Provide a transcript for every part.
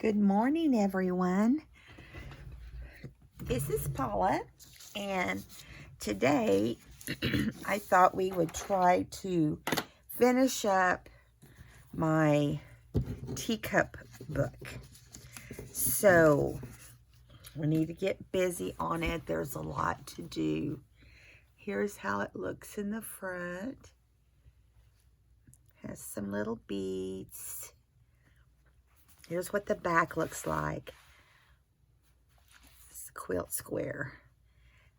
Good morning, everyone. This is Paula, and today I thought we would try to finish up my teacup book. So we need to get busy on it. There's a lot to do. Here's how it looks in the front. Has some little beads. Here's what the back looks like. It's a quilt square.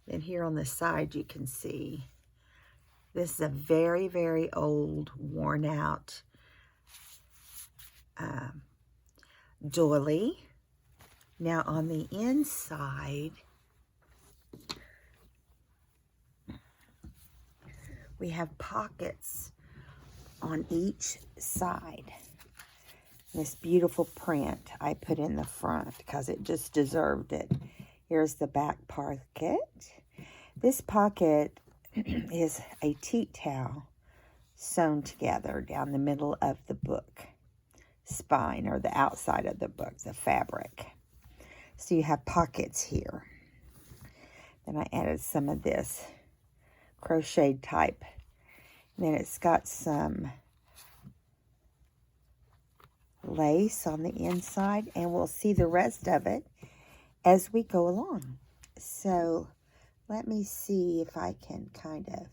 Then here on the side you can see this is a very, very old, worn out doily. Now on the inside, we have pockets on each side. This beautiful print I put in the front because it just deserved it. Here's the back pocket. This pocket is a tea towel sewn together down the middle of the book spine, or the outside of the book, the fabric. So you have pockets here. Then I added some of this crocheted type. And then it's got some lace on the inside, and we'll see the rest of it as we go along. So let me see if I can kind of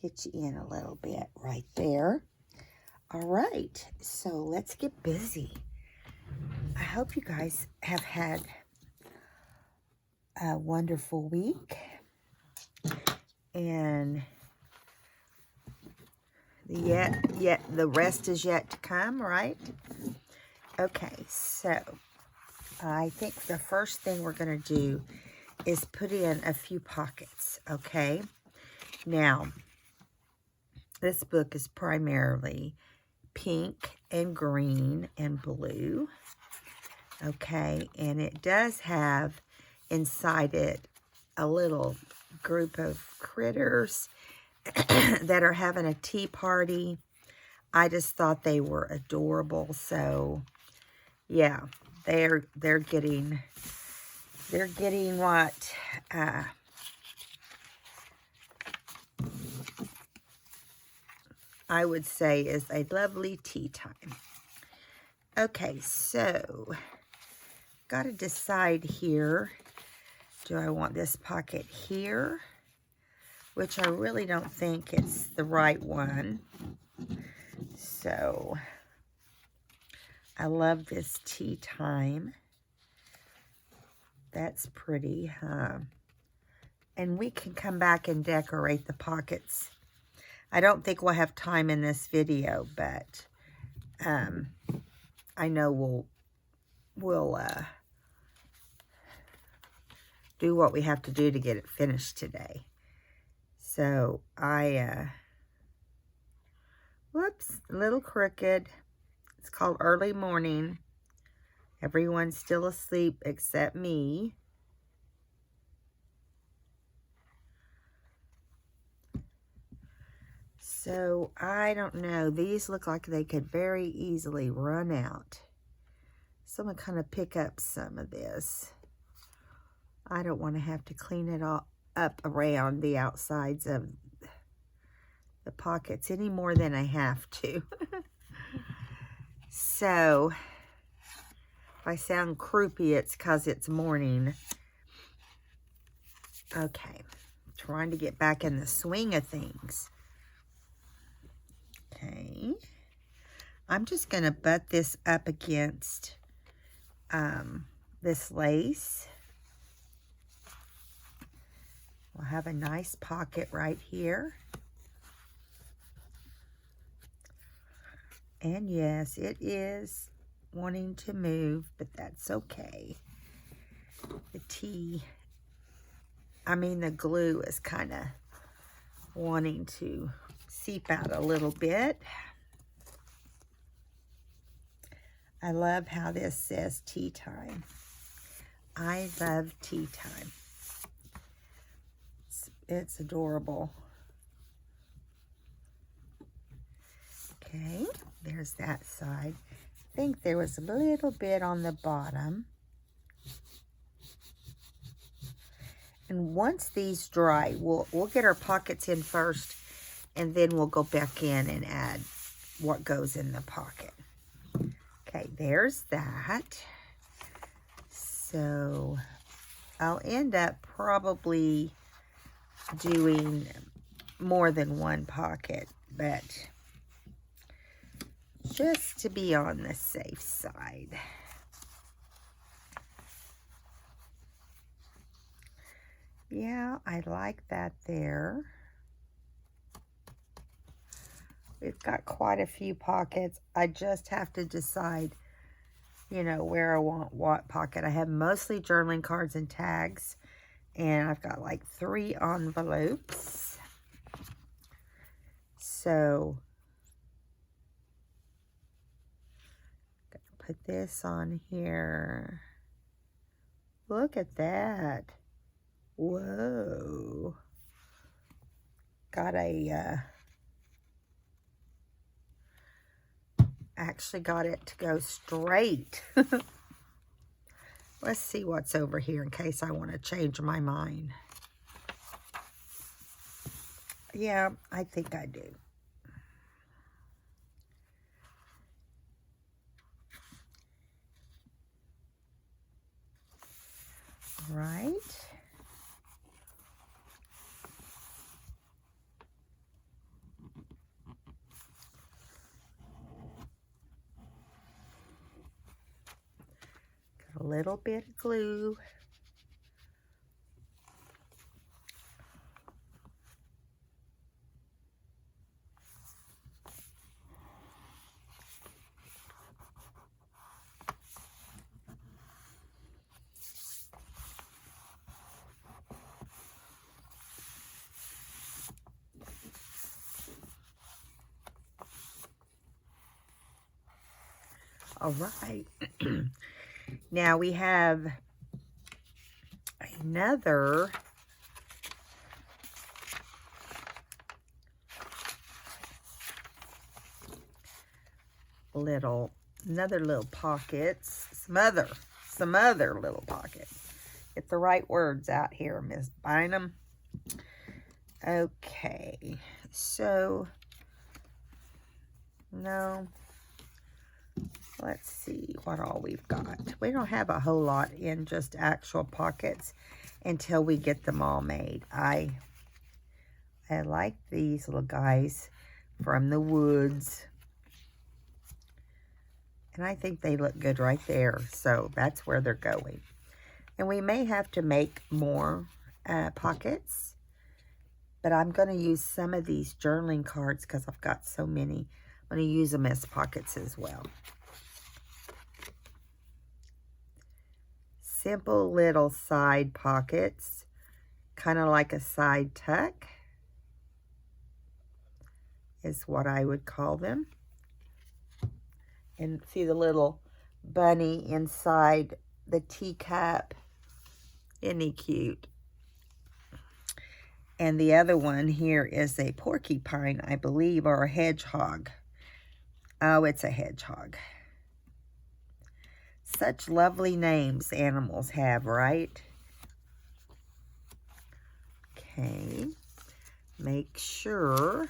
get you in a little bit right there. All right, so let's get busy. I hope you guys have had a wonderful week, and yet the rest is yet to come, right? Okay, so I think the first thing we're going to do is put in a few pockets, okay? Now, this book is primarily pink and green and blue, okay? And it does have inside it a little group of critters that are having a tea party. I just thought they were adorable. So yeah, they're getting what I would say is a lovely tea time. Okay, so got to decide here. Do I want this pocket here? Which I really don't think it's the right one. So I love this tea time. That's pretty, huh? And we can come back and decorate the pockets. I don't think we'll have time in this video, but I know we'll do what we have to do to get it finished today. So whoops, a little crooked. It's called Early Morning. Everyone's still asleep except me. So I don't know. These look like they could very easily run out. So I'm going to kind of pick up some of this. I don't want to have to clean it all up around the outsides of the pockets any more than I have to. So if I sound croupy, it's because it's morning. Okay, trying to get back in the swing of things. Okay, I'm just going to butt this up against this lace. We'll have a nice pocket right here. And yes, it is wanting to move, but that's okay. The glue is kind of wanting to seep out a little bit. I love how this says tea time. I love tea time. It's adorable. Okay, there's that side. think there was a little bit on the bottom. And once these dry, we'll get our pockets in first, and then we'll go back in and add what goes in the pocket. Okay, there's that. So I'll end up probably doing more than one pocket, but just to be on the safe side. Yeah, I like that there. We've got quite a few pockets. I just have to decide, you know, where I want what pocket. I have mostly journaling cards and tags, and I've got like 3 envelopes. So, gonna put this on here. Look at that. Whoa. Got a, actually got it to go straight. Let's see what's over here in case I want to change my mind. Yeah, I think I do. Right. Got a little bit of glue. All right. Now we have another little pockets, some other little pockets. Get the right words out here, Miss Bynum. Okay, so no. Let's see what all we've got. We don't have a whole lot in just actual pockets until we get them all made. I like these little guys from the woods. And I think they look good right there. So that's where they're going. And we may have to make more pockets. But I'm going to use some of these journaling cards because I've got so many. I'm going to use them as pockets as well. Simple little side pockets, kind of like a side tuck is what I would call them. And see the little bunny inside the teacup. Isn't he cute? And the other one here is a porcupine, I believe, or a hedgehog. Oh, it's a hedgehog. Such lovely names animals have, right? Okay. Make sure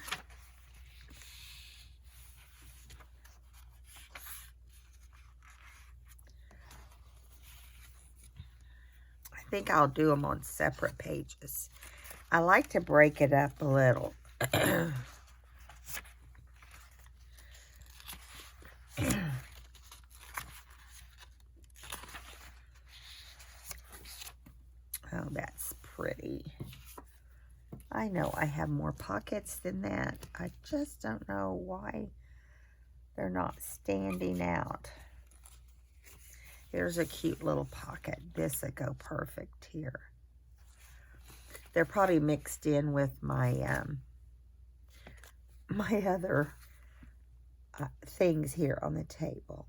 I think I'll do them on separate pages. I like to break it up a little. Oh, that's pretty. I know I have more pockets than that. I just don't know why they're not standing out. Here's a cute little pocket. This would go perfect here. They're probably mixed in with my my other things here on the table.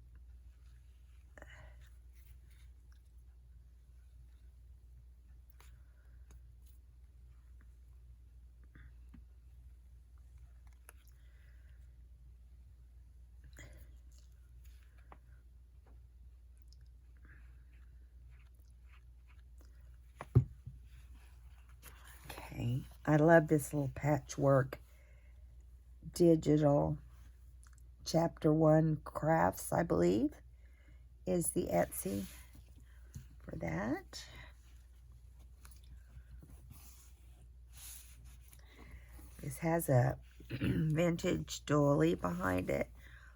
Okay, I love this little patchwork digital chapter 1 crafts, I believe, is the Etsy for that. This has a vintage doily behind it.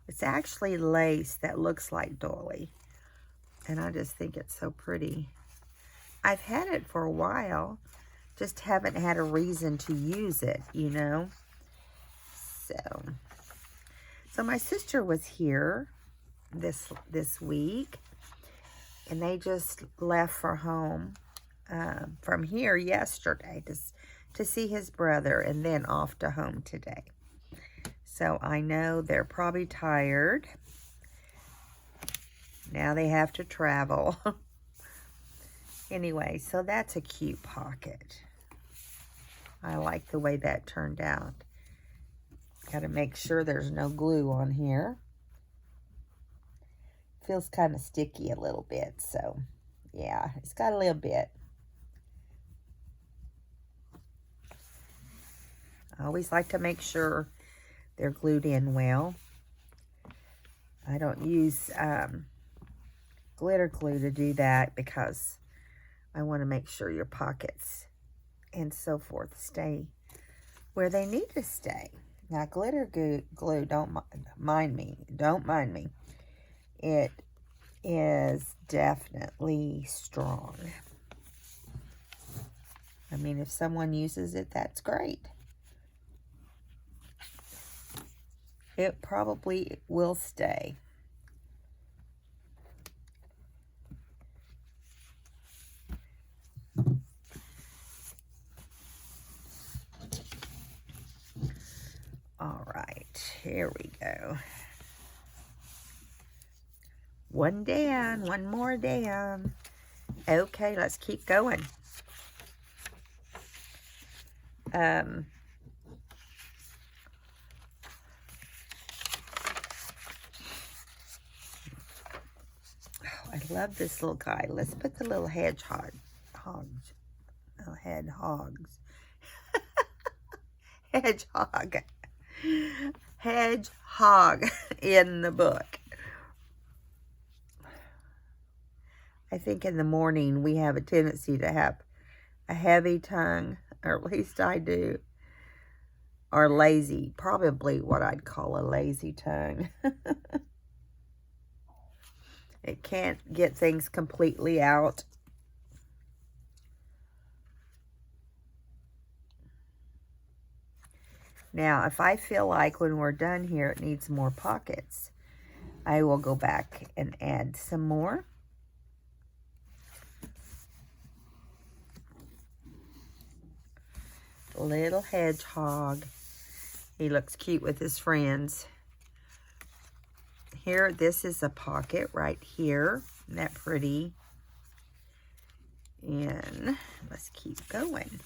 It's actually lace that looks like doily, and I just think it's so pretty. I've had it for a while, just haven't had a reason to use it, you know. So my sister was here this week, and they just left for home from here yesterday to see his brother, and then off to home today. So I know they're probably tired. Now they have to travel. Anyway, so that's a cute pocket. I like the way that turned out. Got to make sure there's no glue on here. Feels kind of sticky a little bit, so yeah, it's got a little bit. I always like to make sure they're glued in well. I don't use glitter glue to do that because I want to make sure your pockets and so forth stay where they need to stay. Now, glitter glue, don't mind me. It is definitely strong. I mean, if someone uses it, that's great. It probably will stay. All right, here we go. One down, one more down. Okay, let's keep going. Oh, I love this little guy. Let's put the little hedgehogs hedgehog in the book. I think in the morning we have a tendency to have a heavy tongue, or at least I do, or lazy, probably what I'd call a lazy tongue. It can't get things completely out. Now, if I feel like when we're done here it needs more pockets, I will go back and add some more. Little hedgehog. He looks cute with his friends. Here, this is a pocket right here. Isn't that pretty? And let's keep going.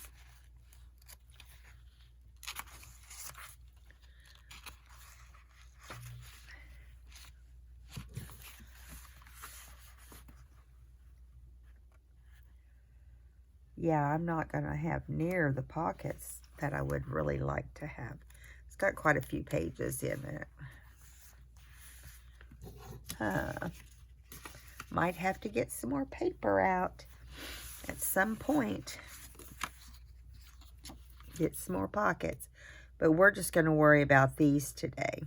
Yeah, I'm not going to have near the pockets that I would really like to have. It's got quite a few pages in it. Might have to get some more paper out at some point. Get some more pockets. But we're just going to worry about these today.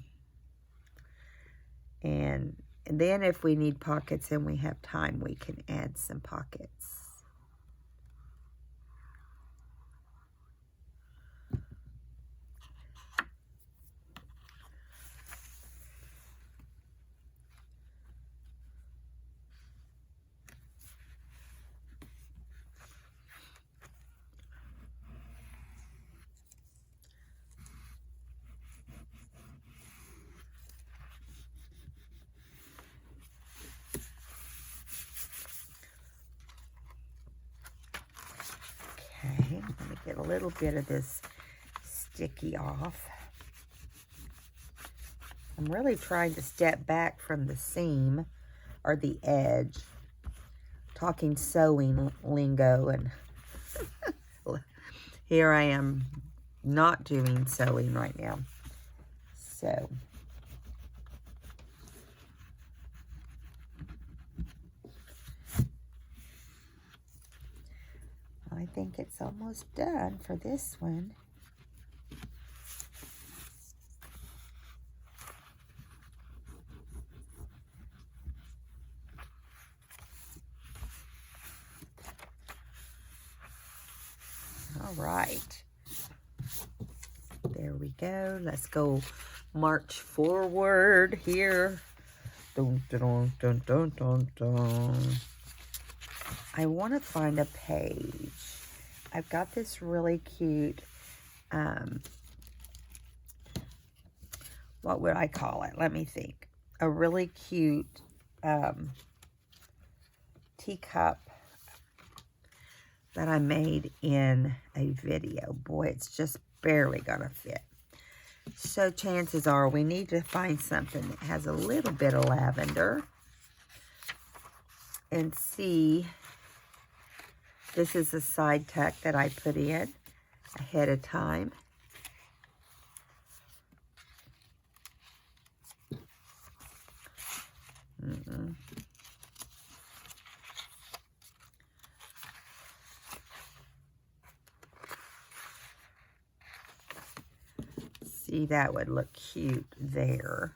And then if we need pockets and we have time, we can add some pockets. Okay, let me get a little bit of this sticky off. I'm really trying to step back from the seam or the edge. Talking sewing lingo, and here I am not doing sewing right now. So I think it's almost done for this one. All right. There we go. Let's go march forward here. Dun, dun, dun, dun, dun, dun. I want to find a page. I've got this really cute, what would I call it? Let me think. A really cute teacup that I made in a video. Boy, it's just barely gonna fit. So chances are we need to find something that has a little bit of lavender. And see, this is a side tuck that I put in ahead of time. See, that would look cute there.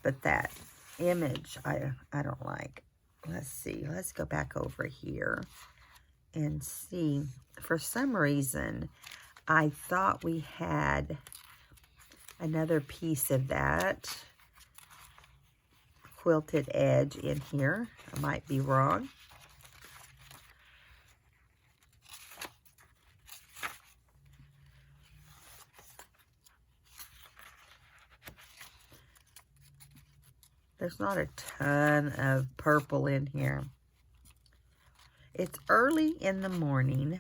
But that image, I don't like. Let's see. Let's go back over here and see. For some reason, I thought we had another piece of that quilted edge in here. I might be wrong. There's not a ton of purple in here. It's early in the morning,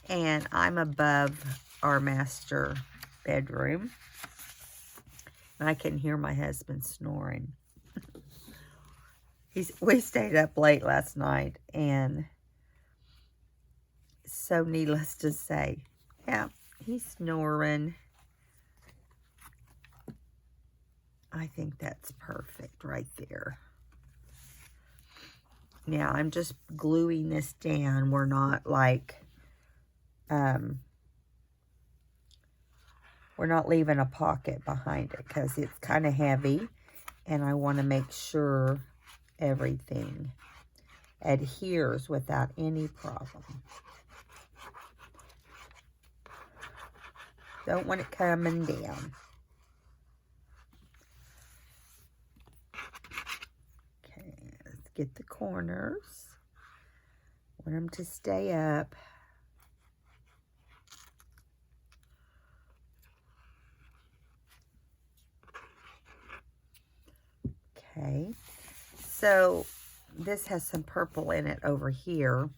and I'm above our master bedroom. And I can hear my husband snoring. We stayed up late last night, and so needless to say, yeah, he's snoring. I think that's perfect right there. Now, I'm just gluing this down. We're not like, we're not leaving a pocket behind it because it's kind of heavy. And I want to make sure everything adheres without any problem. Don't want it coming down. Get the corners. Want them to stay up. Okay. So this has some purple in it over here.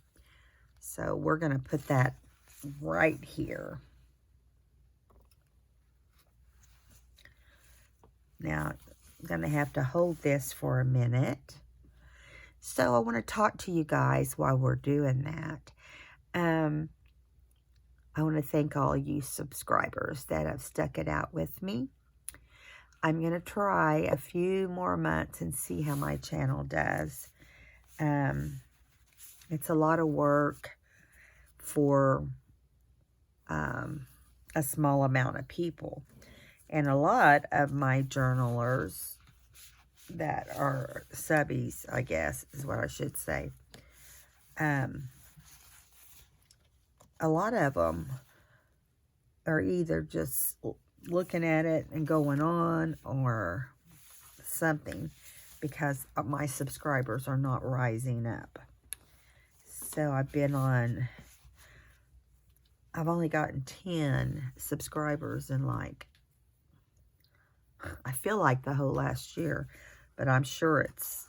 So we're going to put that right here. Now, I'm going to have to hold this for a minute. So I want to talk to you guys while we're doing that. I want to thank all you subscribers that have stuck it out with me. I'm going to try a few more months and see how my channel does. It's a lot of work for a small amount of people. And a lot of my journalers that are subbies, I guess, is what I should say. A lot of them are either just looking at it and going on or something because my subscribers are not rising up. So I've only gotten 10 subscribers in I feel like the whole last year. But I'm sure it's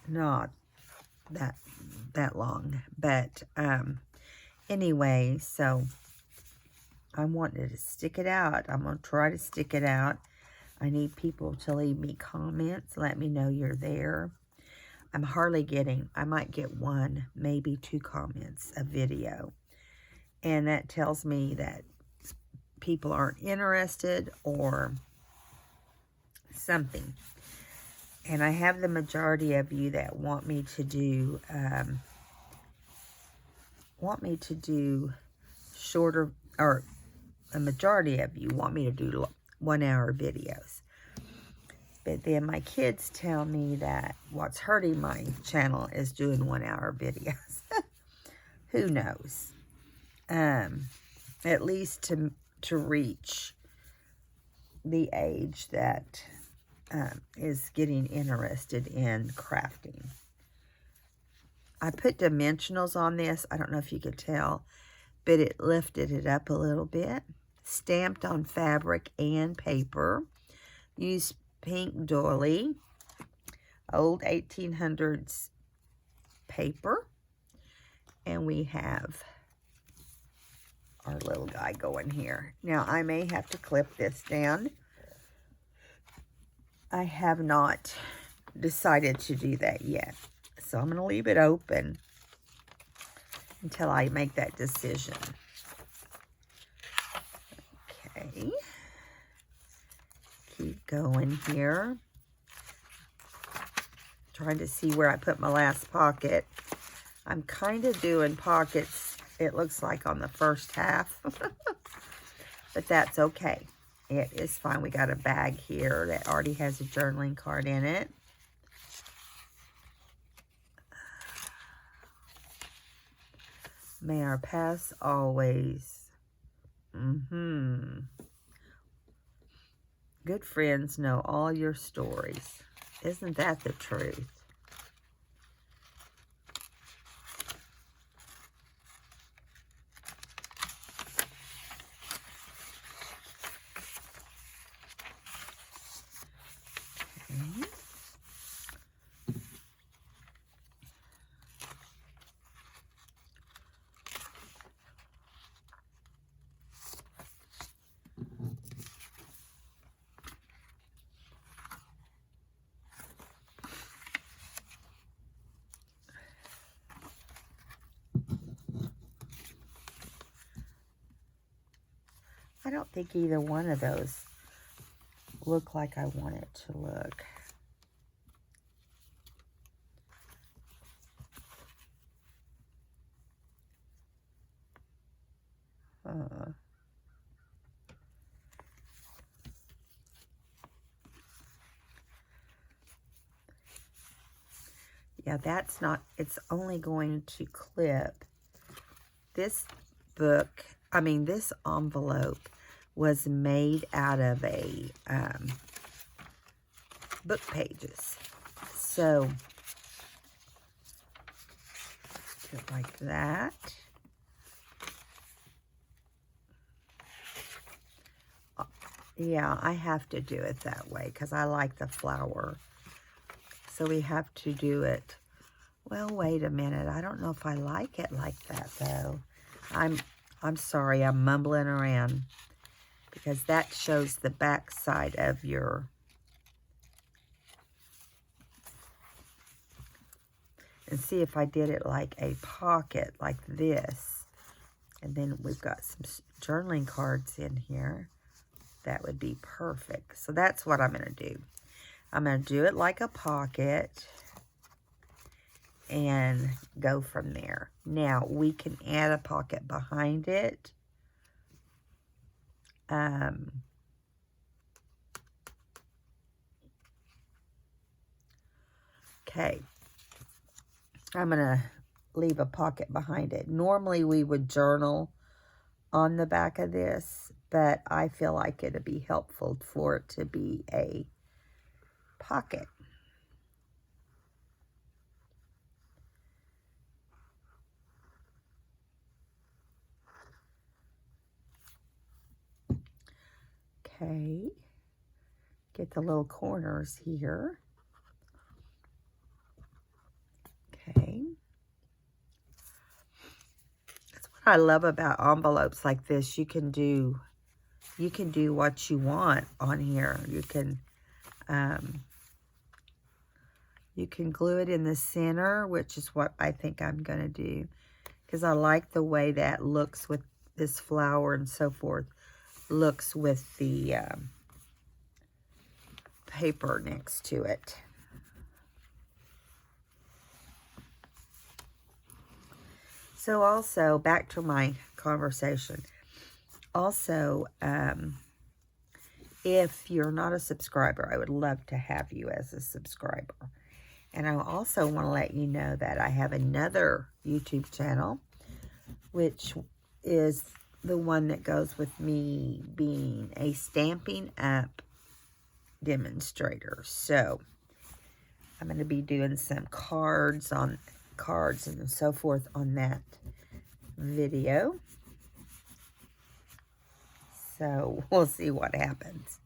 not that long. But anyway, so I wanted to stick it out. I'm going to try to stick it out. I need people to leave me comments. Let me know you're there. I'm hardly getting, I might get 1, maybe 2 comments a video. And that tells me that people aren't interested or something. And I have the majority of you that want me to do shorter, or a majority of you want me to do 1 hour videos. But then my kids tell me that what's hurting my channel is doing 1 hour videos. Who knows? At least to reach the age that is getting interested in crafting. I put dimensionals on this. I don't know if you could tell, but it lifted it up a little bit. Stamped on fabric and paper. Used pink doily. Old 1800s paper. And we have our little guy going here. Now, I may have to clip this down. I have not decided to do that yet. So I'm going to leave it open until I make that decision. Okay. Keep going here. Trying to see where I put my last pocket. I'm kind of doing pockets, it looks like, on the first half. But that's okay. It is fine. We got a bag here that already has a journaling card in it. May our paths always. Good friends know all your stories. Isn't that the truth? Okay. I don't think either one of those look like I want it to look. Yeah, that's not, it's only going to clip. This book, I mean, this envelope was made out of a book pages. So, do it like that. Yeah, I have to do it that way because I like the flower. So we have to do it. Well, wait a minute. I don't know if I like it like that, though. I'm sorry. I'm mumbling around because that shows the back side of your... And see if I did it like a pocket like this. And then we've got some journaling cards in here. That would be perfect. So that's what I'm going to do. I'm going to do it like a pocket and go from there. Now, we can add a pocket behind it. Okay. I'm going to leave a pocket behind it. Normally, we would journal on the back of this, but I feel like it'd be helpful for it to be a pocket. Okay. Get the little corners here. Okay. That's what I love about envelopes like this. You can do what you want on here. You can glue it in the center, which is what I think I'm going to do. because I like the way that looks with this flower and so forth. Looks with the paper next to it. So also, back to my conversation. Also, if you're not a subscriber, I would love to have you as a subscriber. And I also want to let you know that I have another YouTube channel, which is the one that goes with me being a Stampin' Up demonstrator. So I'm going to be doing some cards and so forth on that video. So we'll see what happens.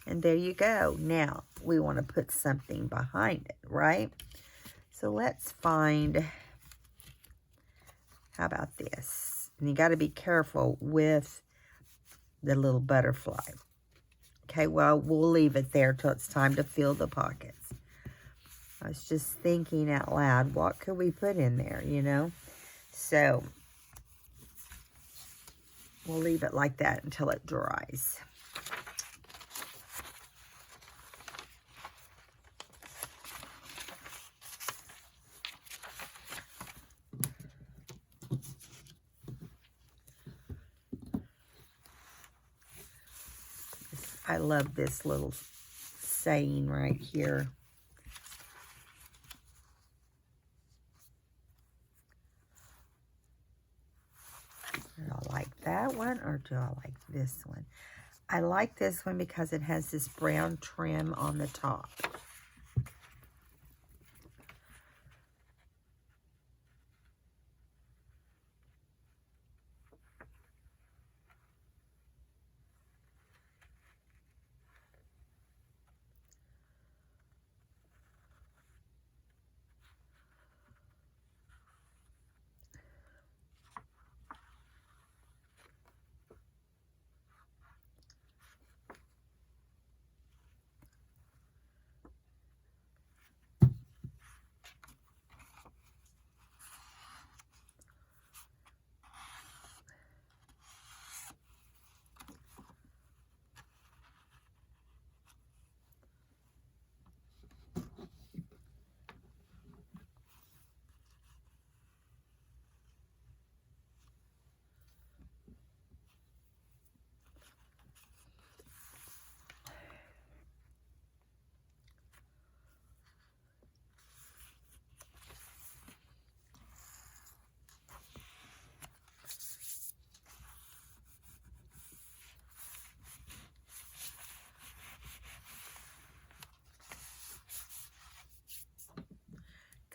And there you go. Now we want to put something behind it, right? So let's find, how about this? And you got to be careful with the little butterfly. Okay, well, we'll leave it there till it's time to fill the pockets. I was just thinking out loud, what could we put in there, you know? So we'll leave it like that until it dries. I love this little saying right here. Do I like that one or do I like this one? I like this one because it has this brown trim on the top.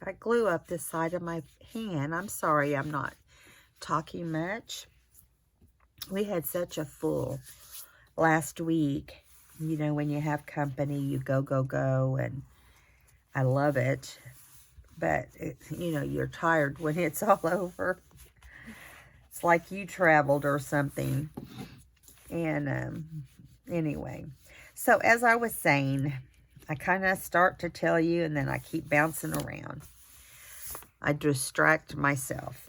I glue up the side of my hand. I'm sorry I'm not talking much. We had such a full last week. You know, when you have company, you go, go, go, and I love it. But, you know, you're tired when it's all over. It's like you traveled or something. And anyway, so as I was saying, I kind of start to tell you, and then I keep bouncing around. I distract myself.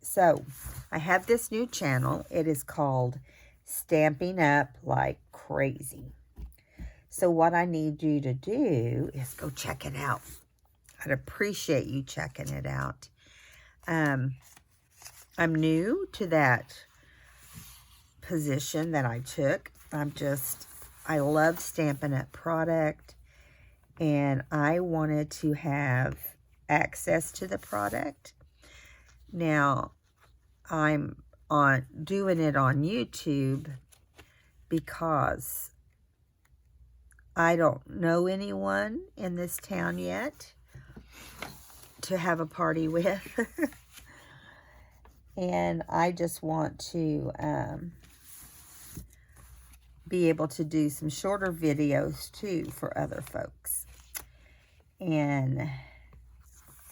So I have this new channel. It is called Stampin' Up Like Crazy. So what I need you to do is go check it out. I'd appreciate you checking it out. I'm new to that position that I took. I love Stampin' Up product, and I wanted to have access to the product. Now, I'm doing it on YouTube because I don't know anyone in this town yet to have a party with. And I just want to be able to do some shorter videos too for other folks. And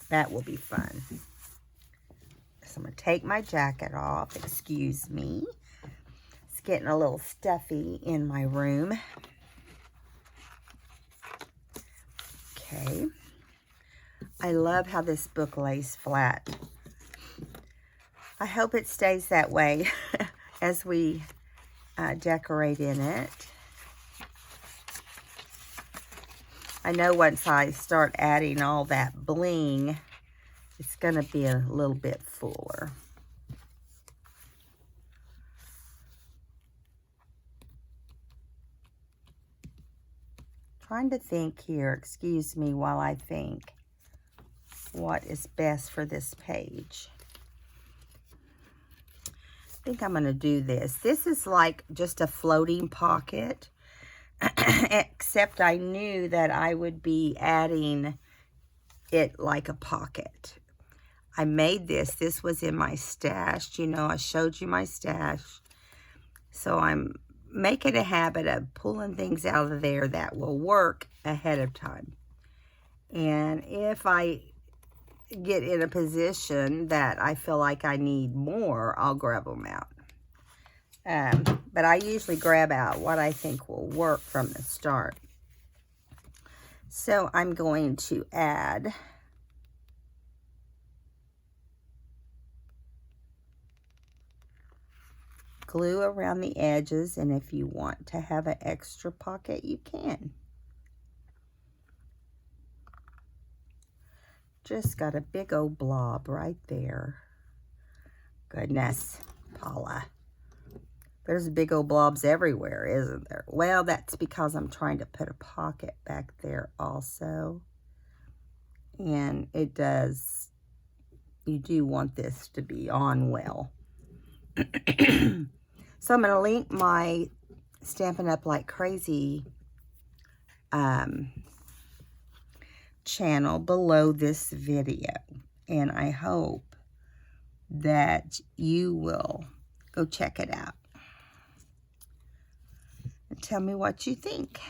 that will be fun. So I'm going to take my jacket off. Excuse me. It's getting a little stuffy in my room. Okay. I love how this book lays flat. I hope it stays that way as we decorate in it. I know once I start adding all that bling, it's going to be a little bit fuller. Trying to think here, excuse me while I think what is best for this page. I think I'm going to do this. This is like just a floating pocket, except I knew that I would be adding it like a pocket. I made this. This was in my stash. You know, I showed you my stash. So I'm making a habit of pulling things out of there that will work ahead of time. And if I get in a position that I feel like I need more, I'll grab them out. But I usually grab out what I think will work from the start. So I'm going to add glue around the edges, and if you want to have an extra pocket, you can. Just got a big old blob right there. Goodness, Paula. There's big old blobs everywhere, isn't there? Well, that's because I'm trying to put a pocket back there also. And it does, you do want this to be on well. So I'm going to link my Stampin' Up! Like Crazy channel below this video. And I hope that you will go check it out. And tell me what you think.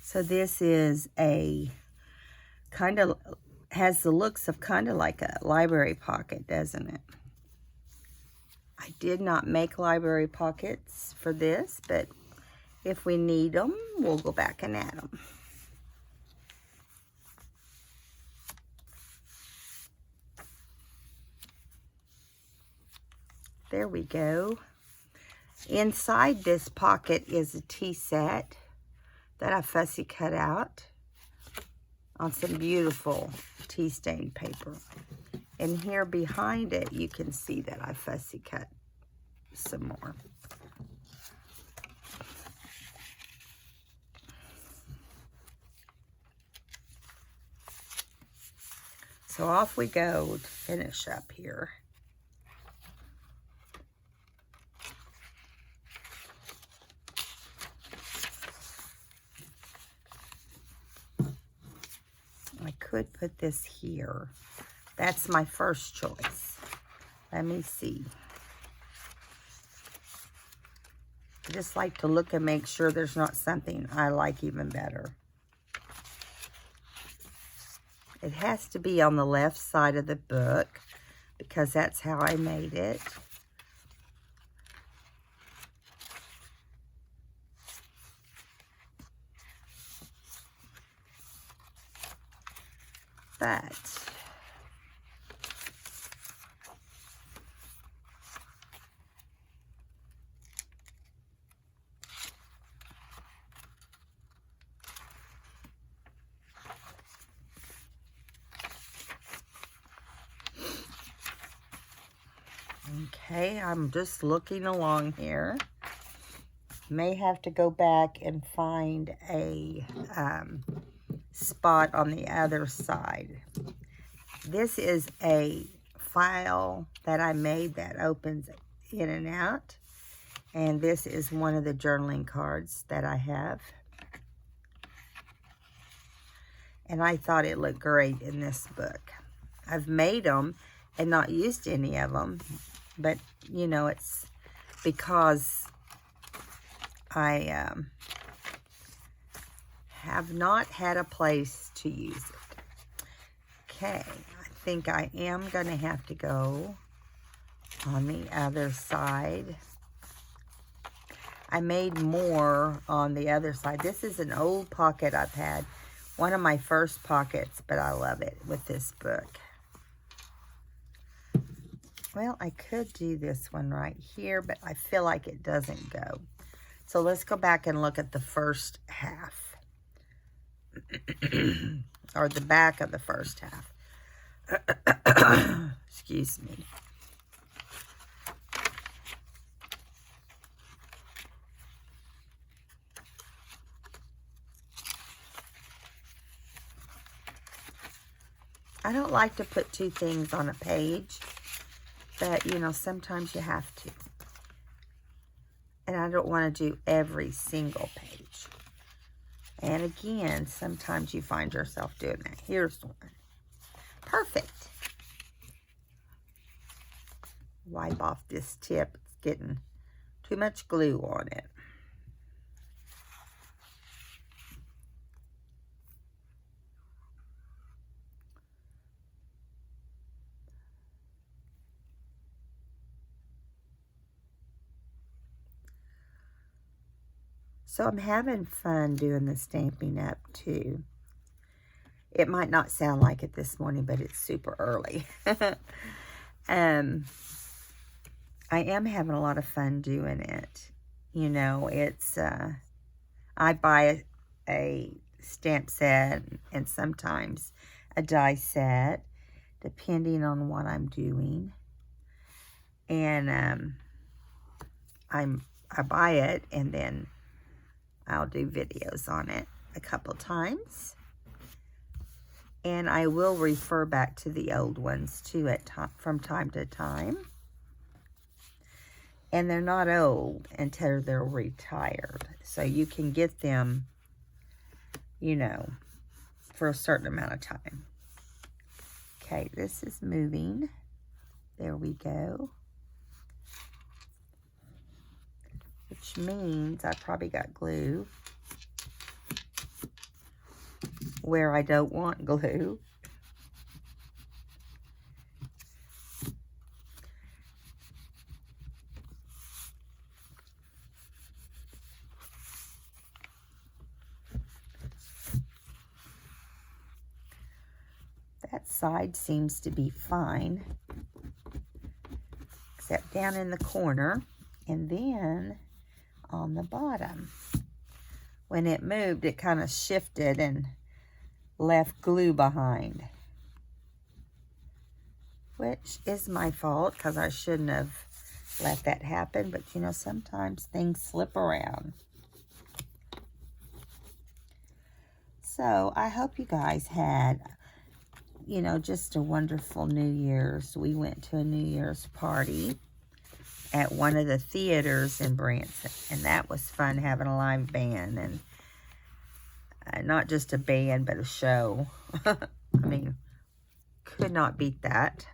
So this is a kind of, has the looks of kind of like a library pocket, doesn't it? I did not make library pockets for this, but if we need them, we'll go back and add them. There we go. Inside this pocket is a tea set that I fussy cut out on some beautiful tea stain paper. And here behind it, you can see that I fussy cut some more. So off we go to finish up here. I could put this here. That's my first choice. Let me see. I just like to look and make sure there's not something I like even better. It has to be on the left side of the book because that's how I made it. But okay, I'm just looking along here. May have to go back and find a spot on the other side. This is a file that I made that opens in and out. And this is one of the journaling cards that I have. And I thought it looked great in this book. I've made them and not used any of them. But, you know, it's because I have not had a place to use it. Okay, I think I am going to have to go on the other side. I made more on the other side. This is an old pocket I've had. One of my first pockets, but I love it with this book. Well, I could do this one right here, but I feel like it doesn't go. So let's go back and look at the first half. Or the back of the first half. Excuse me. I don't like to put two things on a page, but, you know, sometimes you have to. And I don't want to do every single page. And again, sometimes you find yourself doing that. Here's one. Perfect. Wipe off this tip. It's getting too much glue on it. So I'm having fun doing the Stampin' Up too. It might not sound like it this morning, but it's super early. I am having a lot of fun doing it. You know, it's, I buy a stamp set and sometimes a die set, depending on what I'm doing. And I buy it and then I'll do videos on it a couple times. And I will refer back to the old ones too from time to time. And they're not old until they're retired. So you can get them, you know, for a certain amount of time. Okay, this is moving. There we go. Which means I probably got glue where I don't want glue. That side seems to be fine, except down in the corner, and then on the bottom. When it moved, it kind of shifted and left glue behind, which is my fault because I shouldn't have let that happen. But you know, sometimes things slip around. So I hope you guys had, you know, just a wonderful New Year's. We went to a New Year's party at one of the theaters in Branson, and that was fun, having a live band, and not just a band, but a show. I mean, could not beat that.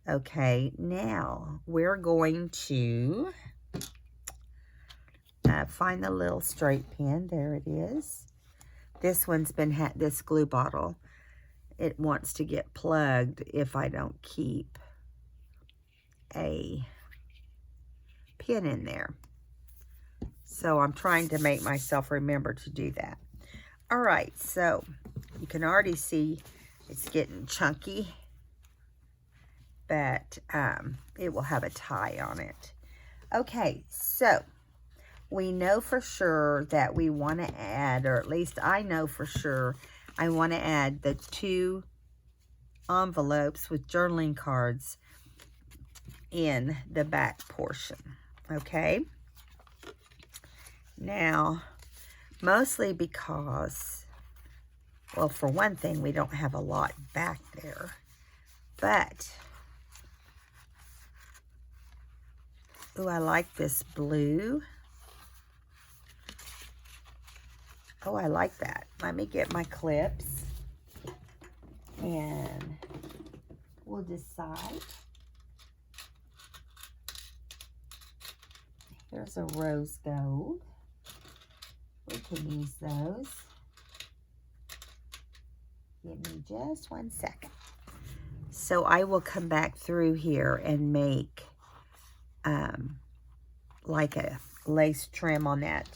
Okay, now we're going to find the little straight pin. There it is. This one's been, this glue bottle, it wants to get plugged if I don't keep a pin in there. So I'm trying to make myself remember to do that. All right, so you can already see it's getting chunky, but it will have a tie on it. Okay, so we know for sure that we want to add, or at least I know for sure, I want to add the 2 envelopes with journaling cards in the back portion. Okay, now mostly because, well, for one thing, we don't have a lot back there, but ooh, I like this blue. Oh, I like that. Let me get my clips and we'll decide. Here's a rose gold. We can use those. Give me just 1 second. So I will come back through here and make like a lace trim on that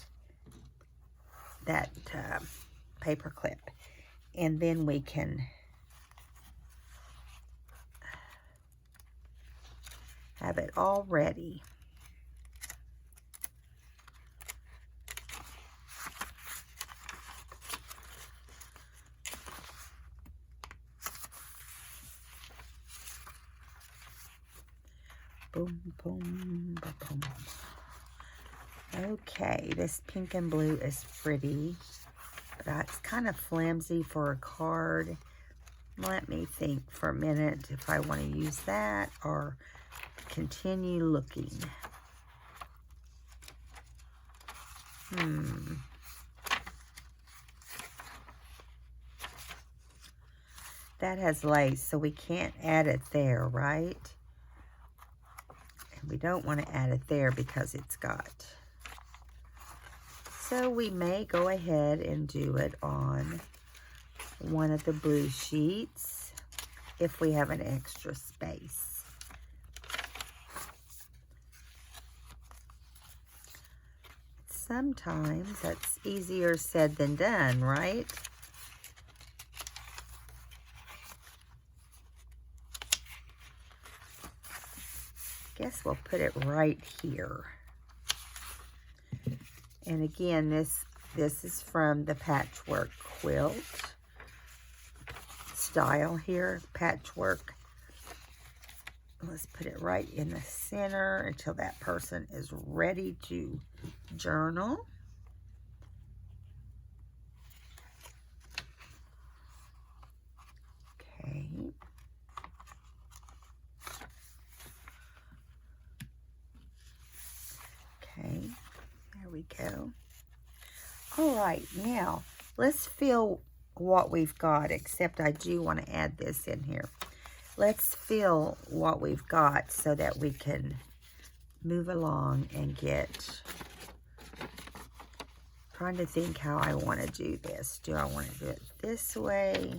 paper clip. And then we can have it all ready. Boom, boom, boom, boom. Okay, this pink and blue is pretty, but it's kind of flimsy for a card. Let me think for a minute if I want to use that or continue looking. That has lace, so we can't add it there, right? And we don't want to add it there because it's got. So we may go ahead and do it on one of the blue sheets if we have an extra space. Sometimes that's easier said than done, right? Guess we'll put it right here. And again, this is from the patchwork quilt style here, patchwork. Let's put it right in the center until that person is ready to journal. Okay. Okay, there we go. All right, now let's fill what we've got, except I do want to add this in here. Let's fill what we've got so that we can move along and get, trying to think how I want to do this. Do I want to do it this way?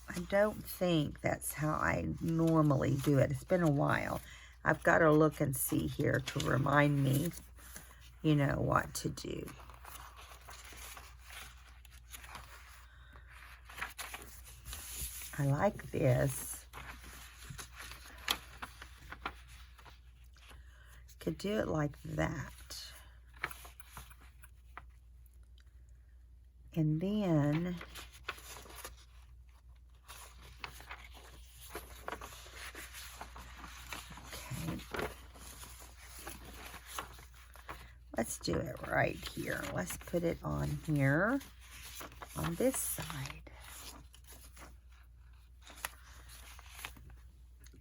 I don't think that's how I normally do it. It's been a while. I've got to look and see here to remind me, you know, what to do. I like this. Could do it like that. And then let's do it right here. Let's put it on here, on this side.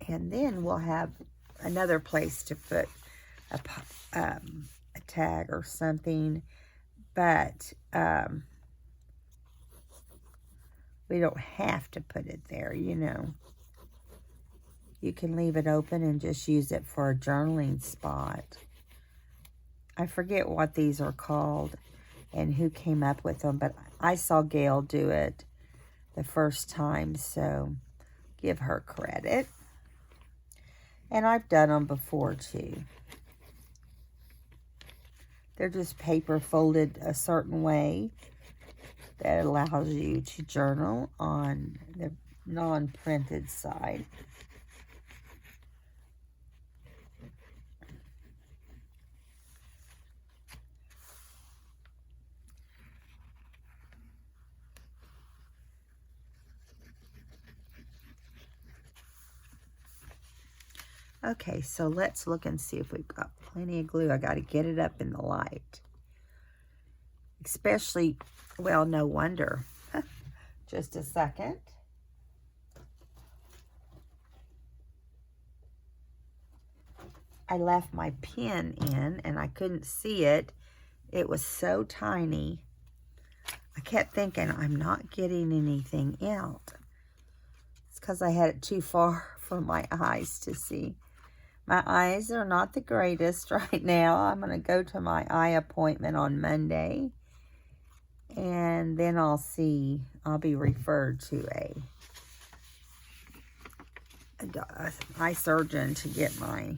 And then we'll have another place to put a tag or something. But we don't have to put it there, you know. You can leave it open and just use it for a journaling spot. I forget what these are called and who came up with them, but I saw Gail do it the first time, so give her credit. And I've done them before too. They're just paper folded a certain way that allows you to journal on the non-printed side. Okay, so let's look and see if we've got plenty of glue. I got to get it up in the light. Especially, well, no wonder. Just a second. I left my pen in and I couldn't see it. It was so tiny. I kept thinking, I'm not getting anything out. It's because I had it too far for my eyes to see. My eyes are not the greatest right now. I'm going to go to my eye appointment on Monday. And And then I'll be referred to a eye surgeon to get my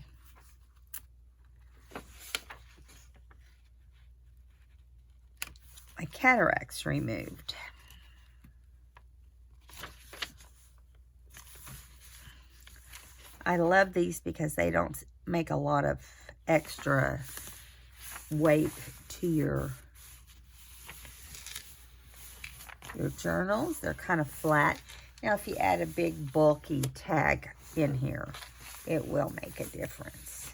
cataracts removed. I love these because they don't make a lot of extra weight to your journals. They're kind of flat. Now, if you add a big bulky tag in here, it will make a difference.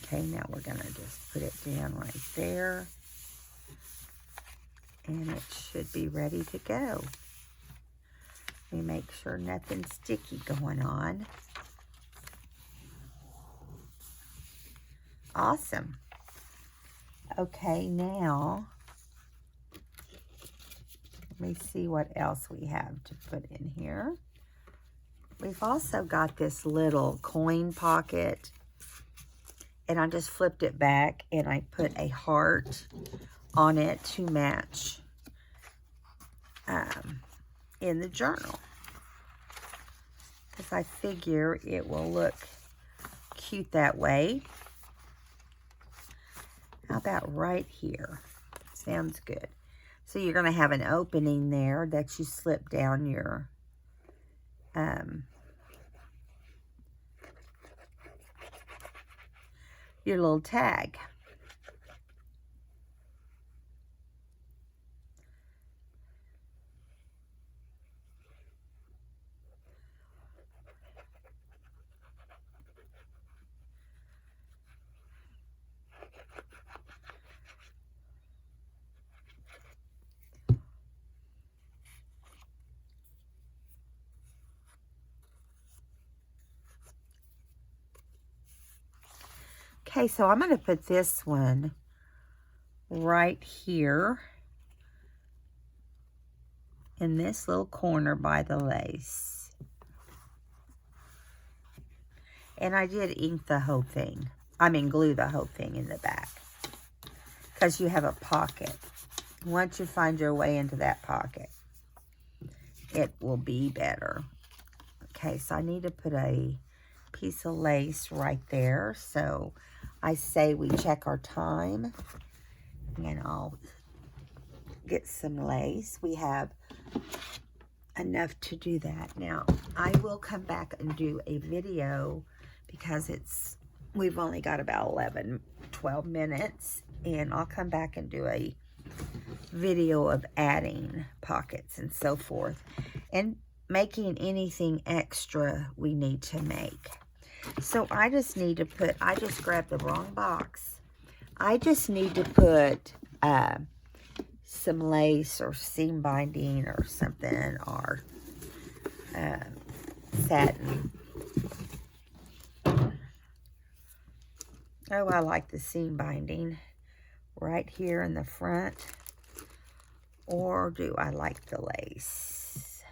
Okay, now we're going to just put it down right there. And it should be ready to go. We make sure nothing's sticky going on. Awesome. Okay, now let me see what else we have to put in here. We've also got this little coin pocket, and I just flipped it back and I put a heart on it to match in the journal, because I figure it will look cute that way. How about right here? Sounds good. So you're going to have an opening there that you slip down your little tag. Okay, so I'm going to put this one right here in this little corner by the lace. And I did ink the whole thing. I mean, glue the whole thing in the back, because you have a pocket. Once you find your way into that pocket, it will be better. Okay, so I need to put a piece of lace right there. So I say we check our time, and I'll get some lace. We have enough to do that. Now, I will come back and do a video, because we've only got about 12 minutes, and I'll come back and do a video of adding pockets and so forth, and making anything extra we need to make. So I just need to put, I just grabbed the wrong box. I just need to put some lace or seam binding or something, or satin. Oh, I like the seam binding right here in the front. Or do I like the lace?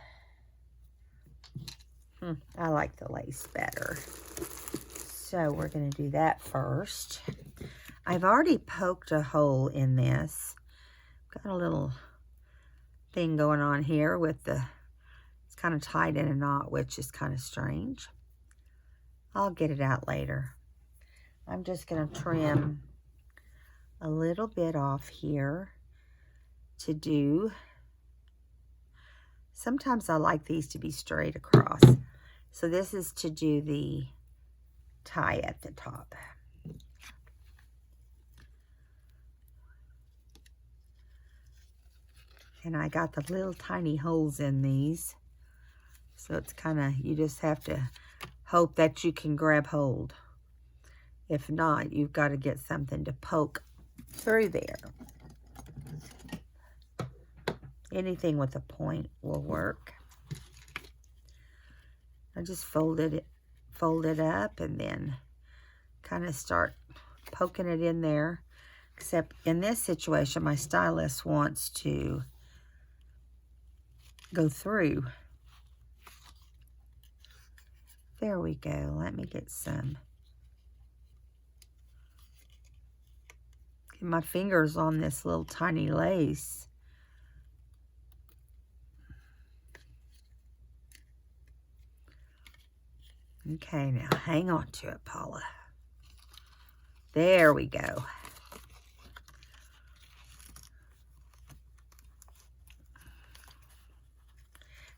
I like the lace better. So we're going to do that first. I've already poked a hole in this. Got a little thing going on here with it's kind of tied in a knot, which is kind of strange. I'll get it out later. I'm just going to trim a little bit off here to do. Sometimes I like these to be straight across. So this is to do the tie at the top. And I got the little tiny holes in these. So it's kind of, you just have to hope that you can grab hold. If not, you've got to get something to poke through there. Anything with a point will work. I just fold it up and then kind of start poking it in there. Except in this situation, my stylist wants to go through. There we go. Let me get some. Get my fingers on this little tiny lace. Okay, now hang on to it, Paula. There we go.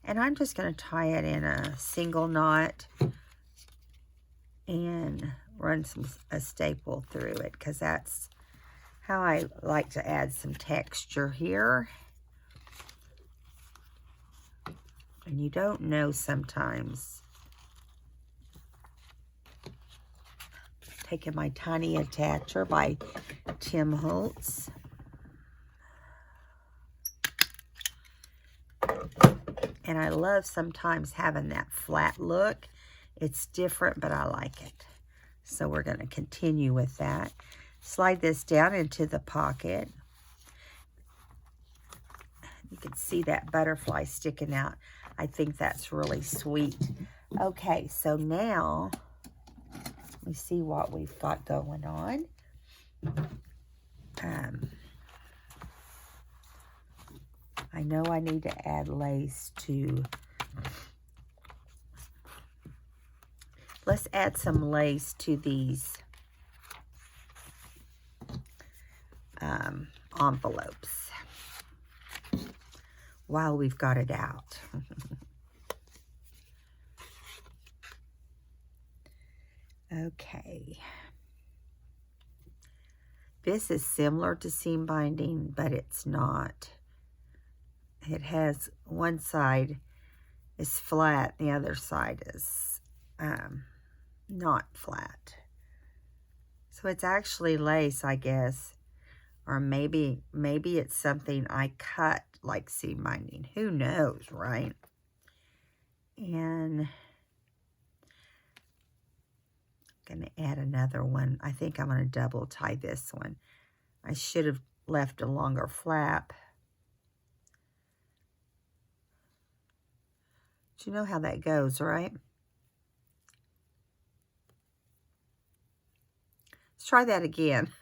And I'm just going to tie it in a single knot and run a staple through it, because that's how I like to add some texture here. And you don't know sometimes. Taking my tiny attacher by Tim Holtz. And I love sometimes having that flat look. It's different, but I like it. So we're going to continue with that. Slide this down into the pocket. You can see that butterfly sticking out. I think that's really sweet. Okay, so now, let me see what we've got going on. I know I need to add lace to... Let's add some lace to these envelopes while we've got it out. Okay. This is similar to seam binding, but it's not. It has one side is flat, the other side is not flat. So it's actually lace, I guess. Or maybe it's something I cut like seam binding. Who knows, right? And I'm going to add another one. I think I'm going to double tie this one. I should have left a longer flap. But you know how that goes, right? Let's try that again.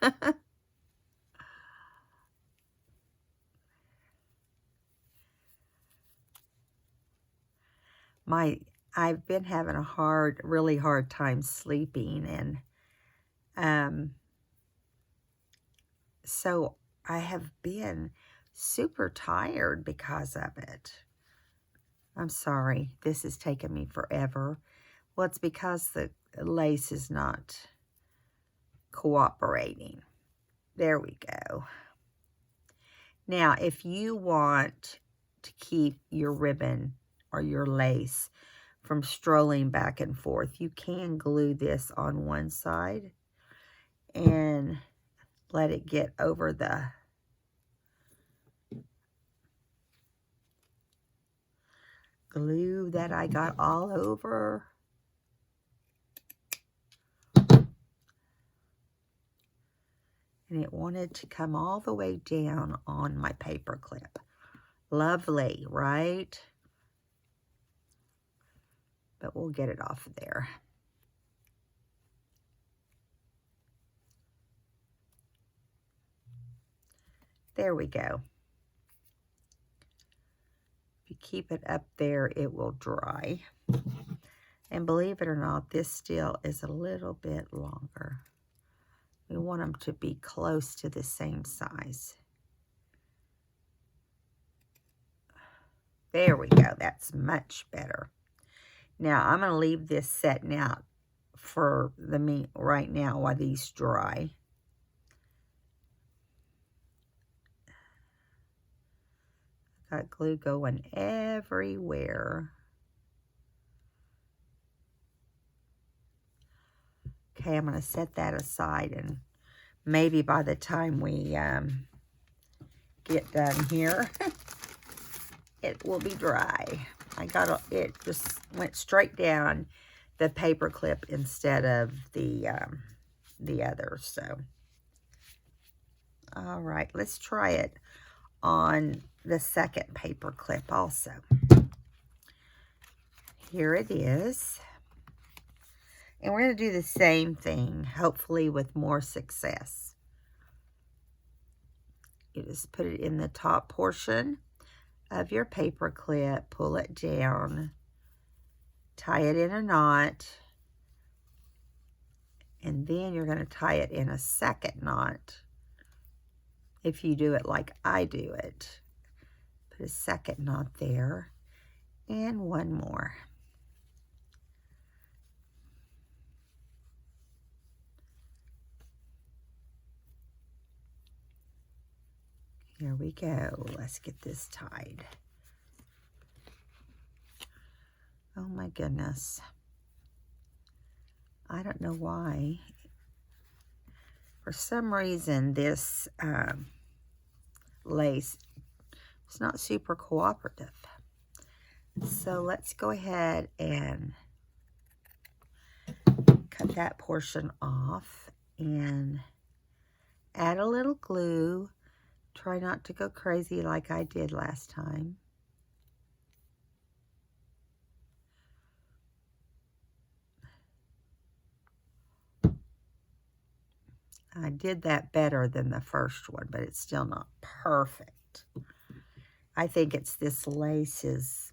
I've been having a really hard time sleeping, and so I have been super tired because of it. I'm sorry, this has taken me forever. Well, it's because the lace is not cooperating. There we go. Now, if you want to keep your ribbon or your lace from strolling back and forth, you can glue this on one side and let it get over the glue that I got all over. And it wanted to come all the way down on my paper clip. Lovely, right? But we'll get it off of there. There we go. If you keep it up there, it will dry. And believe it or not, this still is a little bit longer. We want them to be close to the same size. There we go. That's much better. Now, I'm going to leave this setting out for the right now while these dry. Got glue going everywhere. Okay, I'm going to set that aside, and maybe by the time we get done here, it will be dry. It just went straight down the paper clip instead of the other. So, all right, let's try it on the second paper clip also. Here it is. And we're going to do the same thing, hopefully with more success. You just put it in the top portion of your paper clip, pull it down, tie it in a knot, and then you're going to tie it in a second knot. If you do it like I do it, put a second knot there, and one more. Here we go. Let's get this tied. Oh my goodness. I don't know why. For some reason, this lace is not super cooperative. So let's go ahead and cut that portion off and add a little glue. Try not to go crazy like I did last time. I did that better than the first one, but it's still not perfect. I think it's this lace is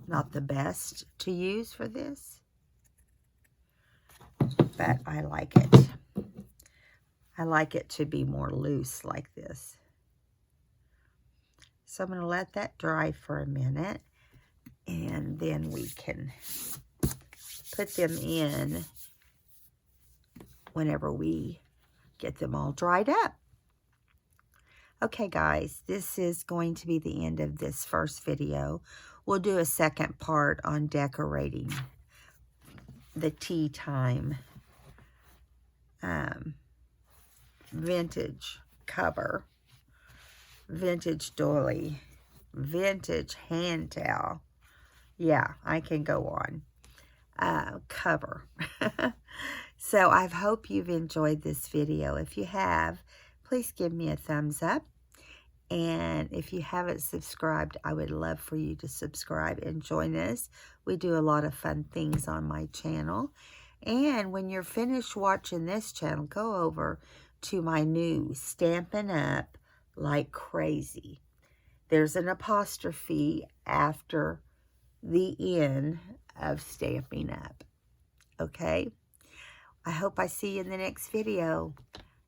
not the best to use for this, but I like it. I like it to be more loose like this. So I'm going to let that dry for a minute, and then we can put them in whenever we get them all dried up. Okay, guys, this is going to be the end of this first video. We'll do a second part on decorating the tea time vintage cover, vintage doily, vintage hand towel. Yeah, I can go on. Cover. So I hope you've enjoyed this video. If you have, please give me a thumbs up. And if you haven't subscribed, I would love for you to subscribe and join us. We do a lot of fun things on my channel. And when you're finished watching this channel, go over to my new Stampin' Up Like Crazy. There's an apostrophe after the N of Stampin' Up. Okay? I hope I see you in the next video.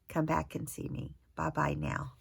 Come back and see me. Bye-bye now.